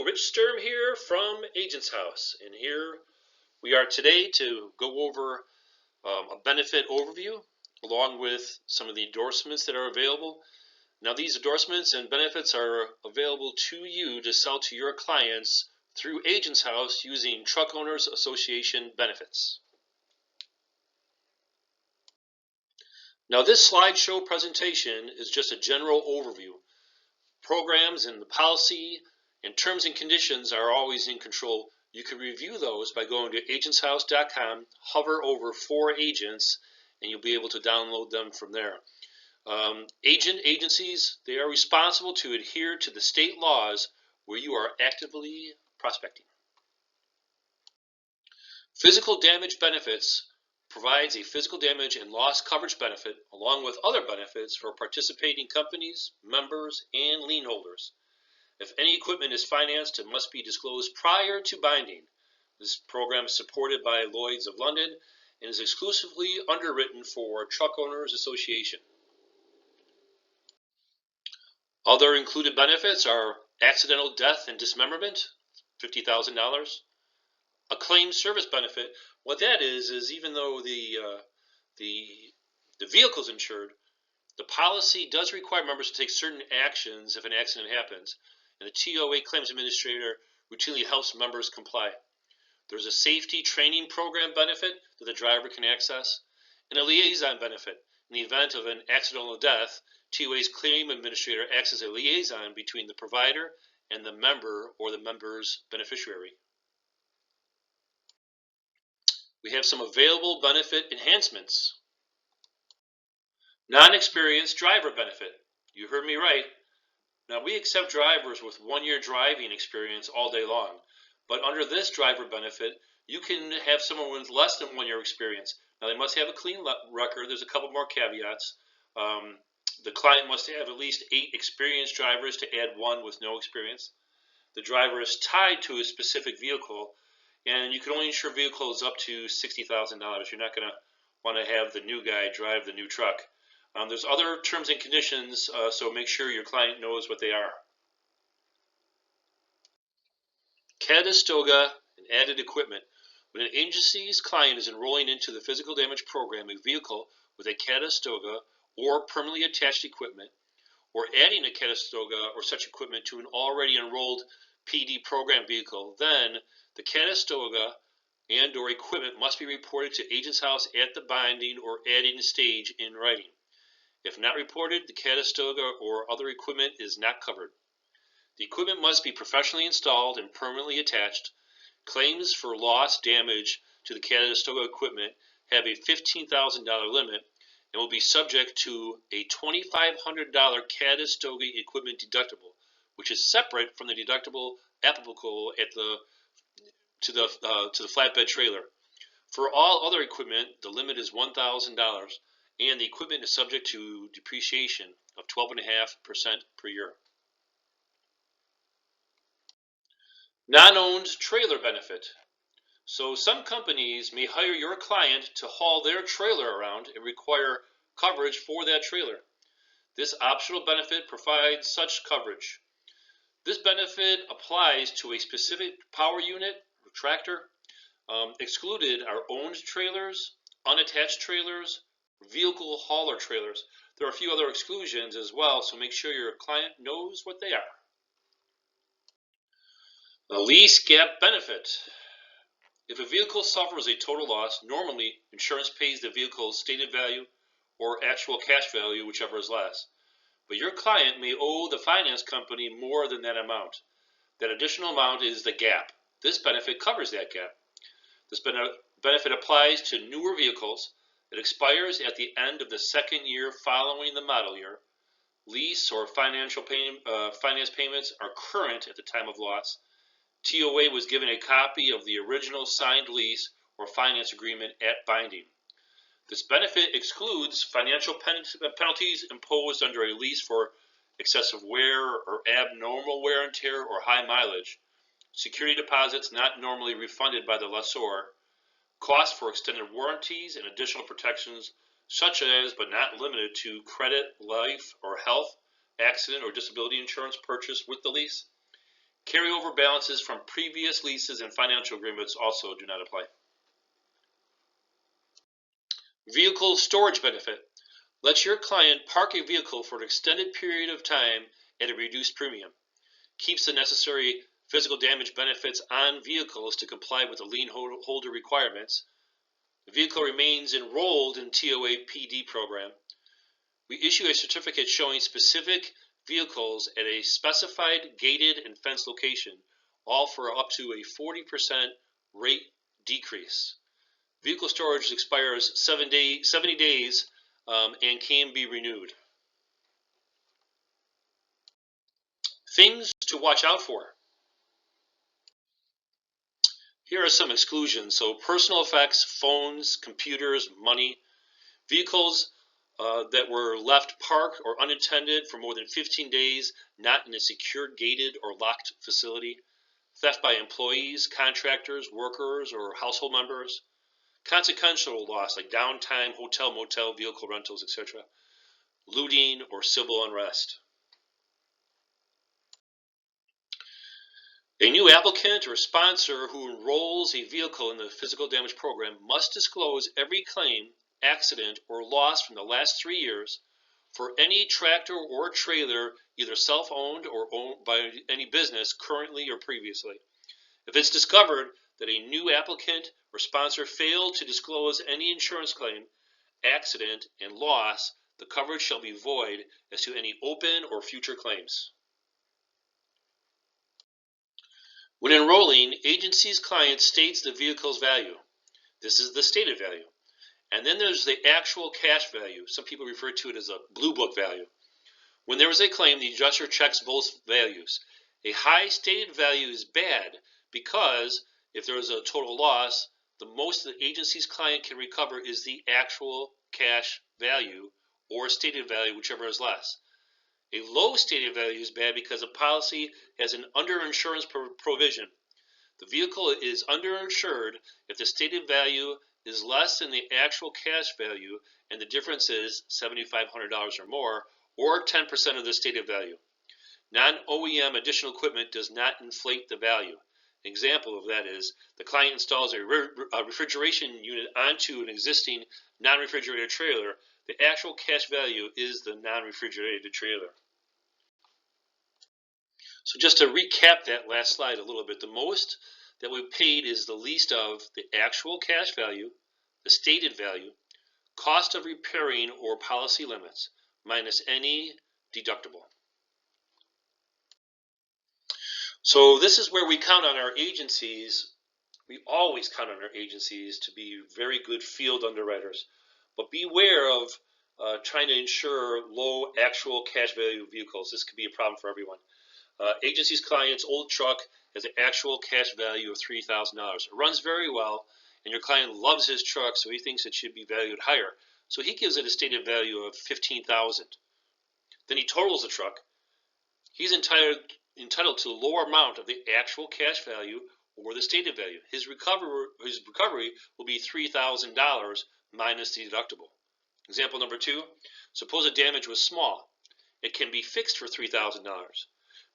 Rich Sturm here from Agents House, and here we are today to go over a benefit overview along with some of the endorsements that are available. Now, these endorsements and benefits are available to you to sell to your clients through Agents House using Truck Owners Association benefits. Now, this slideshow presentation is just a general overview. Programs and the policy and terms and conditions are always in control. You can review those by going to agentshouse.com, hover over For Agents, and you'll be able to download them from there. Agencies, they are responsible to adhere to the state laws where you are actively prospecting. Physical damage benefits provides a physical damage and loss coverage benefit along with other benefits for participating companies, members, and lien holders. If any equipment is financed, it must be disclosed prior to binding. This program is supported by Lloyd's of London and is exclusively underwritten for Truck Owners Association. Other included benefits are accidental death and dismemberment, $50,000. A claim service benefit, what that is even though the vehicle is insured, the policy does require members to take certain actions if an accident happens, and the TOA claims administrator routinely helps members comply. There's a safety training program benefit that the driver can access, and a liaison benefit. In the event of an accidental death, TOA's claim administrator acts as a liaison between the provider and the member or the member's beneficiary. We have some available benefit enhancements. Non-experienced driver benefit. You heard me right. Now, we accept drivers with 1 year driving experience all day long, but under this driver benefit, you can have someone with less than 1 year experience. Now, they must have a clean record. There's a couple more caveats. The client must have at least 8 experienced drivers to add 1 with no experience. The driver is tied to a specific vehicle, and you can only insure vehicles up to $60,000. You're not going to want to have the new guy drive the new truck. There's other terms and conditions, so make sure your client knows what they are. Catastoga and added equipment. When an agency's client is enrolling into the physical damage program, a vehicle with a Catastoga or permanently attached equipment, or adding a Catastoga or such equipment to an already enrolled PD program vehicle, then the Catastoga and or equipment must be reported to Agents House at the binding or adding stage in writing. If not reported, the Catastoga or other equipment is not covered. The equipment must be professionally installed and permanently attached. Claims for loss, damage to the Catastoga equipment have a $15,000 limit and will be subject to a $2,500 Catastoga equipment deductible, which is separate from the deductible applicable to the flatbed trailer. For all other equipment, the limit is $1,000, and the equipment is subject to depreciation of 12.5% per year. Non-owned trailer benefit. So some companies may hire your client to haul their trailer around and require coverage for that trailer. This optional benefit provides such coverage. This benefit applies to a specific power unit or tractor. Excluded are owned trailers, unattached trailers, vehicle hauler trailers. There are a few other exclusions as well, so make sure your client knows what they are. A lease gap benefit. If a vehicle suffers a total loss, normally insurance pays the vehicle's stated value or actual cash value, whichever is less. But your client may owe the finance company more than that amount. That additional amount is the gap. This benefit covers that gap. This benefit applies to newer vehicles. It expires at the end of the second year following the model year. Lease or finance payments are current at the time of loss. TOA was given a copy of the original signed lease or finance agreement at binding. This benefit excludes financial penalties imposed under a lease for excessive wear or abnormal wear and tear or high mileage, security deposits not normally refunded by the lessor, costs for extended warranties and additional protections such as but not limited to credit, life, or health, accident, or disability insurance purchased with the lease, Carryover balances from previous leases and financial agreements also do not apply. Vehicle storage benefit. Let your client park a vehicle for an extended period of time at a reduced premium. Keeps the necessary physical damage benefits on vehicles to comply with the lien holder requirements. The vehicle remains enrolled in TOA PD program. We issue a certificate showing specific vehicles at a specified gated and fenced location, all for up to a 40% rate decrease. Vehicle storage expires 70 days and can be renewed. Things to watch out for. Here are some exclusions. So personal effects, phones, computers, money, vehicles that were left parked or unattended for more than 15 days, not in a secured, gated, or locked facility, theft by employees, contractors, workers, or household members, consequential loss like downtime, hotel, motel, vehicle rentals, etc., looting, or civil unrest. A new applicant or sponsor who enrolls a vehicle in the physical damage program must disclose every claim, accident, or loss from the last 3 years for any tractor or trailer either self-owned or owned by any business currently or previously. If it's discovered that a new applicant or sponsor failed to disclose any insurance claim, accident, and loss, the coverage shall be void as to any open or future claims. When enrolling, agency's client states the vehicle's value. This is the stated value. And then there's the actual cash value. Some people refer to it as a blue book value. When there is a claim, the adjuster checks both values. A high stated value is bad because if there is a total loss, the most the agency's client can recover is the actual cash value or stated value, whichever is less. A low stated value is bad because a policy has an underinsurance provision. The vehicle is underinsured if the stated value is less than the actual cash value and the difference is $7,500 or more, or 10% of the stated value. Non-OEM additional equipment does not inflate the value. An example of that is the client installs a refrigeration unit onto an existing non-refrigerated trailer. The actual cash value is the non-refrigerated trailer. So just to recap that last slide a little bit, the most that we paid is the least of the actual cash value, the stated value, cost of repairing or policy limits, minus any deductible. So this is where we count on our agencies. We always count on our agencies to be very good field underwriters, but beware of trying to insure low actual cash value vehicles. This could be a problem for everyone. Agency's client's old truck has an actual cash value of $3,000. It runs very well, and your client loves his truck, so he thinks it should be valued higher. So he gives it a stated value of $15,000. Then he totals the truck. He's entitled to a lower amount of the actual cash value or the stated value. His recovery will be $3,000 minus the deductible. Example number 2, suppose the damage was small. It can be fixed for $3,000.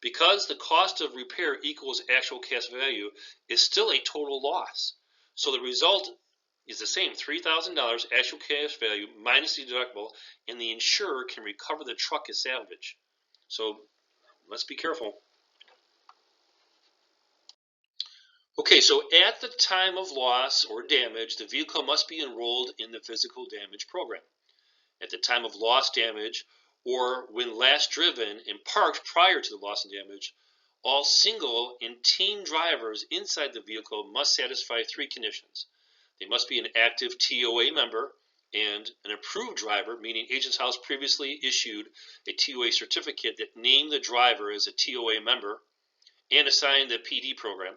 Because the cost of repair equals actual cash value is still a total loss. So the result is the same, $3,000 actual cash value minus the deductible, and the insurer can recover the truck as salvage. So let's be careful. Okay, so at the time of loss or damage, the vehicle must be enrolled in the physical damage program. At the time of loss, damage, or when last driven and parked prior to the loss and damage, all single and team drivers inside the vehicle must satisfy 3 conditions. They must be an active TOA member and an approved driver, meaning Agents House previously issued a TOA certificate that named the driver as a TOA member and assigned the PD program,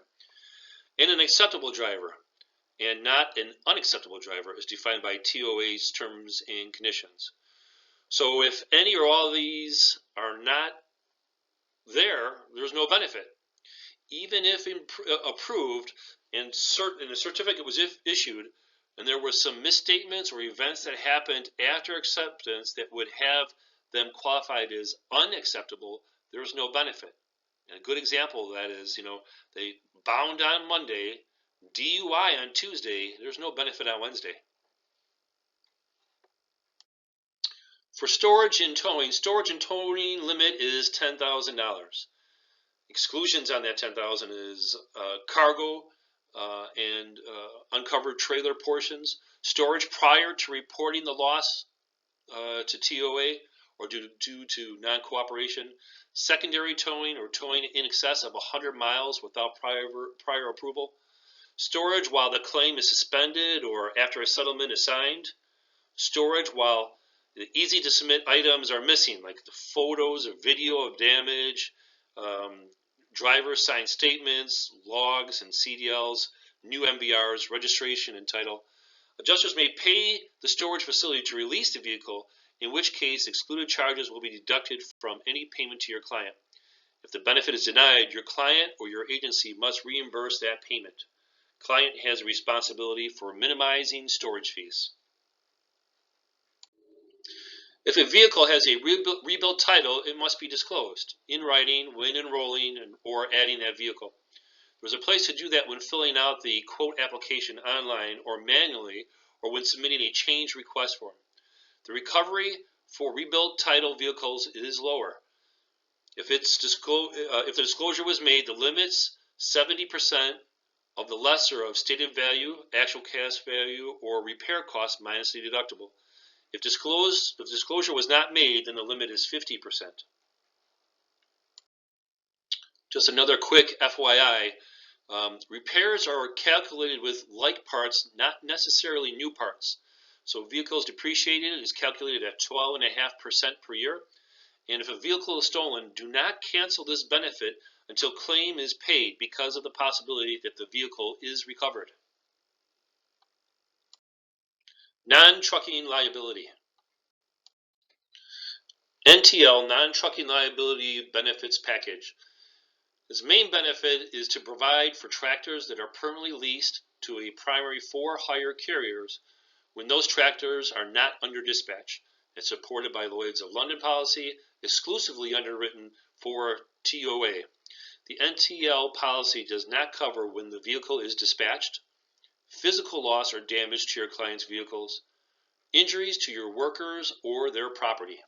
and an acceptable driver and not an unacceptable driver as defined by TOA's terms and conditions. So if any or all of these are not there, there's no benefit. Even if approved and a certificate was issued and there were some misstatements or events that happened after acceptance that would have them qualified as unacceptable, there's no benefit. And a good example of that is, they bound on Monday, DUI on Tuesday, there's no benefit on Wednesday. For storage and towing limit is $10,000. Exclusions on that $10,000 is cargo and uncovered trailer portions, storage prior to reporting the loss to TOA or due to non-cooperation, secondary towing or towing in excess of 100 miles without prior approval, storage while the claim is suspended or after a settlement is signed, storage while the easy to submit items are missing, like the photos or video of damage, driver signed statements, logs and CDLs, new MVRs, registration and title. Adjusters may pay the storage facility to release the vehicle, in which case excluded charges will be deducted from any payment to your client. If the benefit is denied, your client or your agency must reimburse that payment. Client has a responsibility for minimizing storage fees. If a vehicle has a rebuilt title, it must be disclosed in writing when enrolling or adding that vehicle. There's a place to do that when filling out the quote application online or manually, or when submitting a change request form. The recovery for rebuilt title vehicles is lower. If the disclosure was made, the limits 70% of the lesser of stated value, actual cash value, or repair cost minus the deductible. If disclosure was not made, then the limit is 50%. Just another quick FYI, repairs are calculated with like parts, not necessarily new parts. So vehicles depreciated is calculated at 12.5% per year. And if a vehicle is stolen, do not cancel this benefit until claim is paid because of the possibility that the vehicle is recovered. Non-trucking liability. NTL, non-trucking liability benefits package. Its main benefit is to provide for tractors that are permanently leased to a primary for-hire carriers when those tractors are not under dispatch. It's supported by Lloyd's of London policy, exclusively underwritten for TOA. The NTL policy does not cover when the vehicle is dispatched, physical loss or damage to your client's vehicles, injuries to your workers or their property.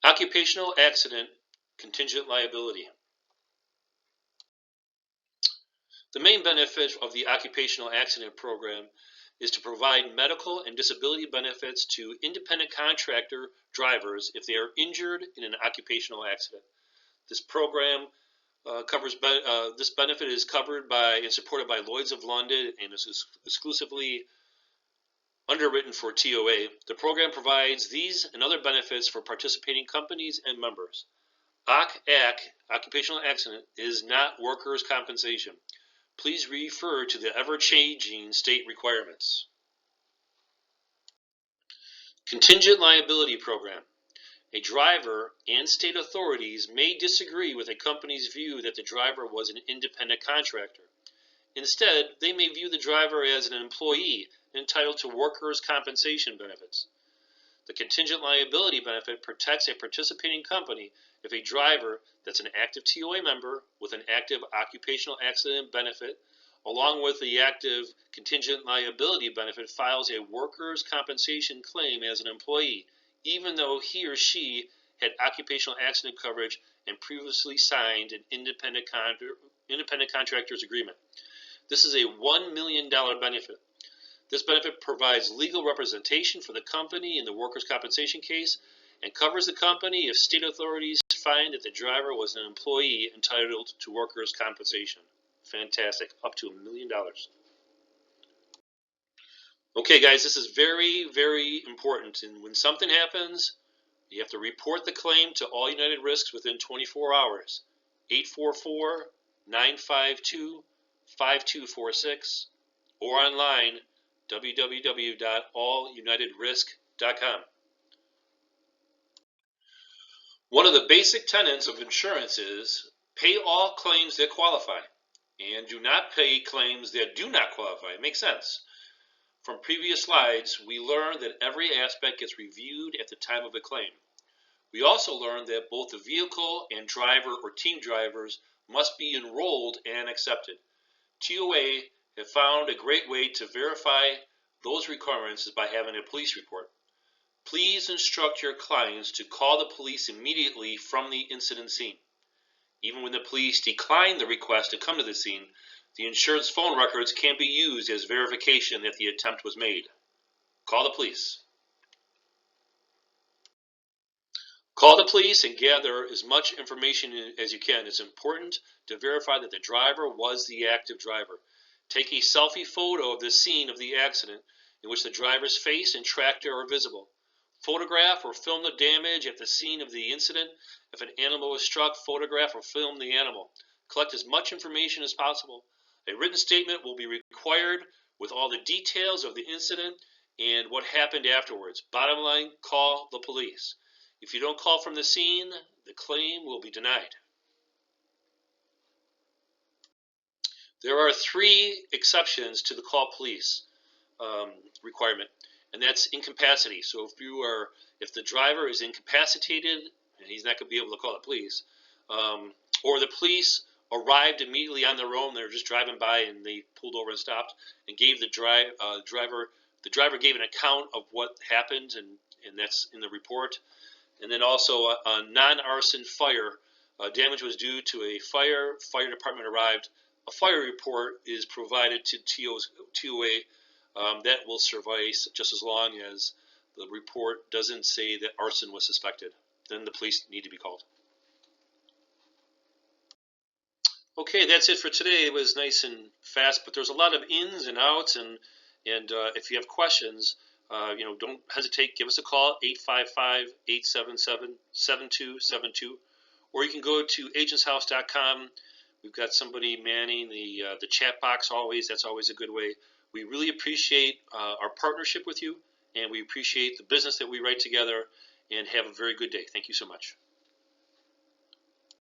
Occupational accident contingent liability. The main benefit of the occupational accident program is to provide medical and disability benefits to independent contractor drivers if they are injured in an occupational accident. This program this benefit is covered by and supported by Lloyd's of London and is exclusively underwritten for TOA. The program provides these and other benefits for participating companies and members. Occupational accident, is not workers' compensation. Please refer to the ever-changing state requirements. Contingent liability program. A driver and state authorities may disagree with a company's view that the driver was an independent contractor. Instead, they may view the driver as an employee entitled to workers' compensation benefits. The contingent liability benefit protects a participating company if a driver that's an active TOA member with an active occupational accident benefit, along with the active contingent liability benefit, files a workers' compensation claim as an employee, even though he or she had occupational accident coverage and previously signed an independent contractor's agreement. This is a $1 million benefit. This benefit provides legal representation for the company in the workers' compensation case and covers the company if state authorities find that the driver was an employee entitled to workers' compensation. Fantastic. Up to $1 million. Okay, guys, this is very, very important. And when something happens, you have to report the claim to All United Risks within 24 hours. 844-952-5246 or online www.allunitedrisk.com. One of the basic tenets of insurance is pay all claims that qualify and do not pay claims that do not qualify. It makes sense. From previous slides, we learned that every aspect gets reviewed at the time of a claim. We also learned that both the vehicle and driver or team drivers must be enrolled and accepted. TOA have found a great way to verify those requirements is by having a police report. Please instruct your clients to call the police immediately from the incident scene. Even when the police decline the request to come to the scene, the insured's phone records can be used as verification that the attempt was made. Call the police. Call the police and gather as much information as you can. It's important to verify that the driver was the active driver. Take a selfie photo of the scene of the accident in which the driver's face and tractor are visible. Photograph or film the damage at the scene of the incident. If an animal was struck, photograph or film the animal. Collect as much information as possible. A written statement will be required with all the details of the incident and what happened afterwards. Bottom line, call the police. If you don't call from the scene, the claim will be denied. There are 3 exceptions to the call police requirement, and that's incapacity. So if the driver is incapacitated and he's not going to be able to call the police, or the police arrived immediately on their own, they were just driving by and they pulled over and stopped and gave the driver gave an account of what happened, and that's in the report. And then also a non-arson fire, damage was due to a fire department arrived. A fire report is provided to TOA. That will suffice just as long as the report doesn't say that arson was suspected. Then the police need to be called. Okay, that's it for today. It was nice and fast, but there's a lot of ins and outs, and if you have questions, don't hesitate. Give us a call, 855-877-7272, or you can go to agentshouse.com. We've got somebody manning the chat box always. That's always a good way. We really appreciate our partnership with you, and we appreciate the business that we write together, and have a very good day. Thank you so much.